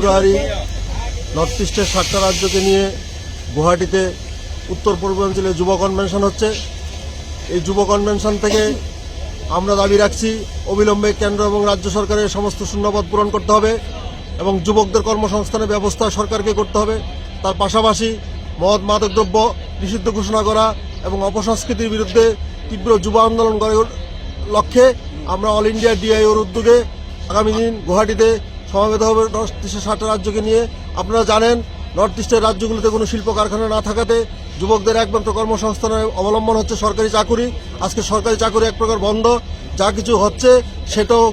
ফেব্রুয়ারি north ইস্টের 7টা রাজ্যকে নিয়ে গুয়াহাটিতে উত্তর পূর্বাঞ্চলে যুব কনভেনশন হচ্ছে। এই যুব কনভেনশন থেকে আমরা দাবি রাখছি অবিলম্বে কেন্দ্র এবং রাজ্য সরকারের সমস্ত শূন্যপদ পূরণ করতে হবে এবং যুবকদের কর্মসংস্থানের ব্যবস্থা সরকারকে করতে হবে। তার পাশাপাশি মদ মাদকদ্রব্য নিষিদ্ধ ঘোষণা করা এবং অপসংস্কৃতির বিরুদ্ধে তীব্র যুব আন্দোলন করার লক্ষ্যে আমরা অল ইন্ডিয়া ডিআইওর উদ্যোগে আগামী দিন গুয়াহাটিতে সমাবেত হবে নর্থ ইস্টের 7টা রাজ্যকে নিয়ে। আপনারা জানেন নর্থ ইস্টের রাজ্যগুলোতে কোনো শিল্প কারখানা না থাকাতে যুবকদের একমাত্র কর্মসংস্থানের অবলম্বন হচ্ছে সরকারি চাকুরি। আজকে সরকারি চাকুরি এক প্রকার বন্ধ, যা কিছু হচ্ছে সেটাও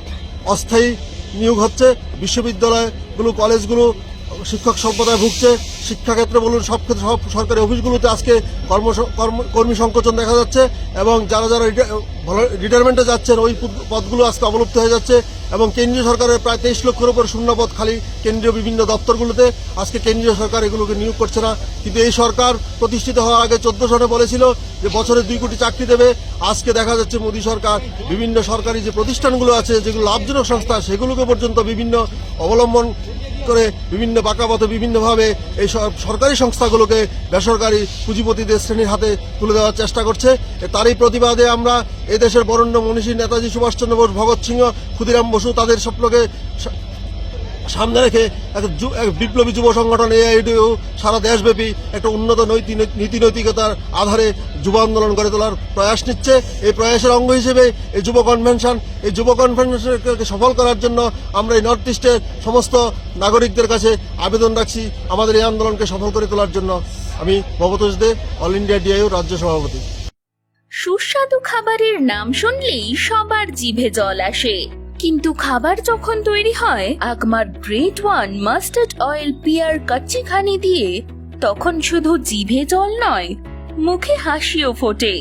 অস্থায়ী নিয়োগ হচ্ছে। বিশ্ববিদ্যালয়গুলো কলেজগুলো শিক্ষক সম্প্রদায় ভুগছে, শিক্ষাক্ষেত্রে বলুন সব ক্ষেত্রে সব সরকারি অফিসগুলোতে আজকে কর্মী সংকোচন দেখা যাচ্ছে এবং যারা যারা রিটায়ারমেন্টে যাচ্ছেন ওই পদগুলো আজকে অবলুপ্ত হয়ে যাচ্ছে এবং কেন্দ্রীয় সরকারের প্রায় 23 লক্ষের উপর শূন্য পদ খালি কেন্দ্রীয় বিভিন্ন দপ্তরগুলোতে। আজকে কেন্দ্রীয় সরকার এগুলোকে নিয়োগ করছে না, কিন্তু এই সরকার প্রতিষ্ঠিত হওয়ার আগে 14 সনে বলেছিল যে বছরে 2 কোটি চাকরি দেবে। আজকে দেখা যাচ্ছে মোদী সরকার বিভিন্ন সরকারি যে প্রতিষ্ঠানগুলো আছে যেগুলো লাভজনক সংস্থা সেগুলোকে পর্যন্ত বিভিন্ন অবলম্বন করে বিভিন্ন বাঁকাপথে বিভিন্নভাবে এই সরকারি সংস্থাগুলোকে বেসরকারি পুঁজিপতিদের শ্রেণীর হাতে তুলে দেওয়ার চেষ্টা করছে। তারই প্রতিবাদে আমরা এদেশের বরেণ্য মনীষী নেতাজি সুভাষচন্দ্র বোস, ভগৎ সিংহ, ক্ষুদিরাম বসু তাদের স্বপ্নকে সামনে রেখে এক বিপ্লবী যুব সংগঠন এআইডিইউ সারা দেশব্যাপী একটা উন্নত নীতি নৈতিকতার আধারে যুব আন্দোলন গড়ে তোলার প্রয়াস নিচ্ছে। এই প্রয়াসের অঙ্গ হিসেবে এই যুব কনভেনশনকে সফল করার জন্য আমরা এই নর্থ ইস্টের সমস্ত নাগরিকদের কাছে আবেদন রাখছি আমাদের এই আন্দোলনকে সফল করে তোলার জন্য। আমি ভবতোষ দে, অল ইন্ডিয়া ডিআইইউ রাজ্য সভাপতি। সুস্বাদু খাবারের নাম শুনলেই সবার জিভে জল আসে, কিন্তু খাবার যখন তৈরি হয় Agmark great one mustard oil pure kachchi ghani দিয়ে, তখন শুধু জিভে জল নয়, মুখে হাসিও ফোটে।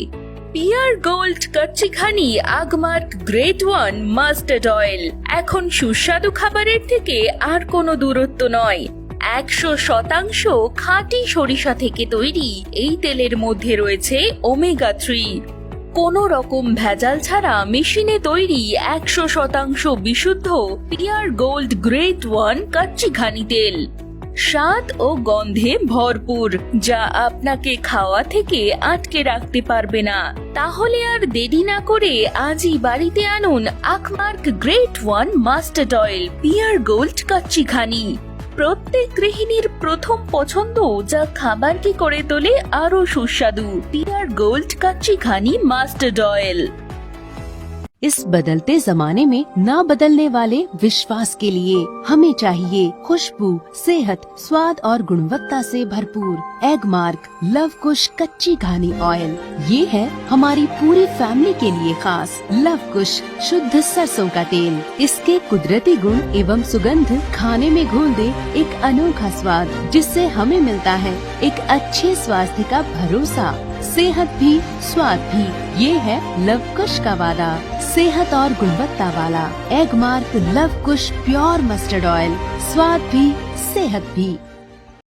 পিয়ার গোল্ড কাচ্চি ঘানি আগমার গ্রেট ওয়ান মাস্টার্ড অয়েল এখন সুস্বাদু খাবারের থেকে আর কোনো দূরত্ব নয়। 100% খাঁটি সরিষা থেকে তৈরি এই তেলের মধ্যে রয়েছে ওমেগা 3। কোনো রকম ভেজাল ছাড়া মেশিনে তৈরি 100% বিশুদ্ধ পিয়ার গোল্ড গ্রেট ওয়ান কাচ্চি ঘানি তেল, স্বাদ ও গন্ধে ভরপুর, যা আপনাকে খাওয়া থেকে আটকে রাখতে পারবে না। তাহলে আর দেরি না করে আজই বাড়িতে আনুন Agmark great one mustard oil pure gold kachchi ghani. প্রত্যেক গৃহিণীর প্রথম পছন্দ, যা খাবারকে করে তোলে আরো সুস্বাদু। পিয়ার গোল্ড কাচ্চি ঘানি মাস্টার্ড অয়েল। इस बदलते जमाने में न बदलने वाले विश्वास के लिए हमें चाहिए खुशबू, सेहत, स्वाद और गुणवत्ता से भरपूर एगमार्क लव कुश कच्ची घानी ऑयल। ये है हमारी पूरी फैमिली के लिए खास लव कुश शुद्ध सरसों का तेल। इसके कुदरती गुण एवं सुगंध खाने में घोल दे एक अनोखा स्वाद, जिससे हमें मिलता है एक अच्छे स्वास्थ्य का भरोसा। सेहत भी स्वाद भी, ये है लव कुश का वादा। सेहत और गुणवत्ता वाला एगमार्क लव कुश प्योर मस्टर्ड ऑयल, स्वाद भी सेहत भी।